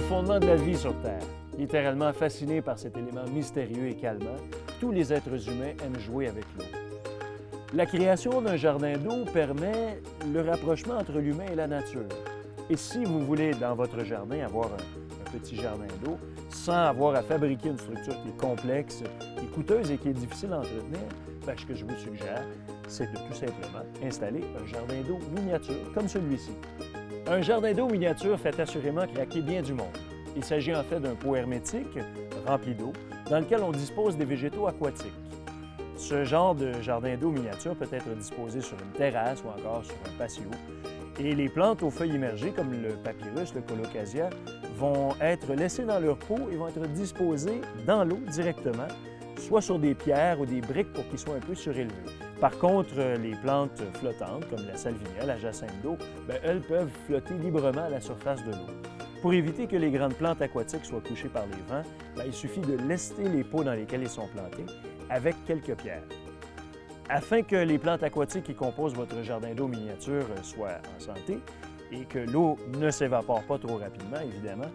fondement de la vie sur Terre. Littéralement fasciné par cet élément mystérieux et calmant, tous les êtres humains aiment jouer avec l'eau. La création d'un jardin d'eau permet le rapprochement entre l'humain et la nature. Et si vous voulez, dans votre jardin, avoir un petit jardin d'eau, sans avoir à fabriquer une structure qui est complexe, qui est coûteuse et qui est difficile à entretenir, ce que je vous suggère, c'est de tout simplement installer un jardin d'eau miniature comme celui-ci. Un jardin d'eau miniature fait assurément craquer bien du monde. Il s'agit en fait d'un pot hermétique rempli d'eau dans lequel on dispose des végétaux aquatiques. Ce genre de jardin d'eau miniature peut être disposé sur une terrasse ou encore sur un patio. Et les plantes aux feuilles immergées, comme le papyrus, le colocasia, vont être laissées dans leur pot et vont être disposées dans l'eau directement, soit sur des pierres ou des briques pour qu'ils soient un peu surélevés. Par contre, les plantes flottantes, comme la salvinia, la jacinthe d'eau, elles peuvent flotter librement à la surface de l'eau. Pour éviter que les grandes plantes aquatiques soient couchées par les vents, il suffit de lester les pots dans lesquels ils sont plantés avec quelques pierres. Afin que les plantes aquatiques qui composent votre jardin d'eau miniature soient en santé et que l'eau ne s'évapore pas trop rapidement, évidemment,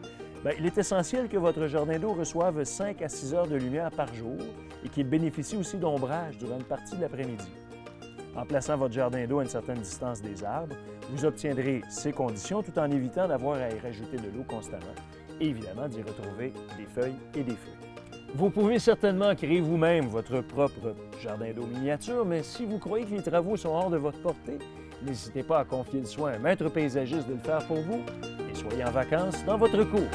il est essentiel que votre jardin d'eau reçoive 5 à 6 heures de lumière par jour et qu'il bénéficie aussi d'ombrage durant une partie de l'après-midi. En plaçant votre jardin d'eau à une certaine distance des arbres, vous obtiendrez ces conditions tout en évitant d'avoir à y rajouter de l'eau constamment et évidemment d'y retrouver des feuilles et des fruits. Vous pouvez certainement créer vous-même votre propre jardin d'eau miniature, mais si vous croyez que les travaux sont hors de votre portée, n'hésitez pas à confier le soin à un maître paysagiste de le faire pour vous et soyez en vacances dans votre cour.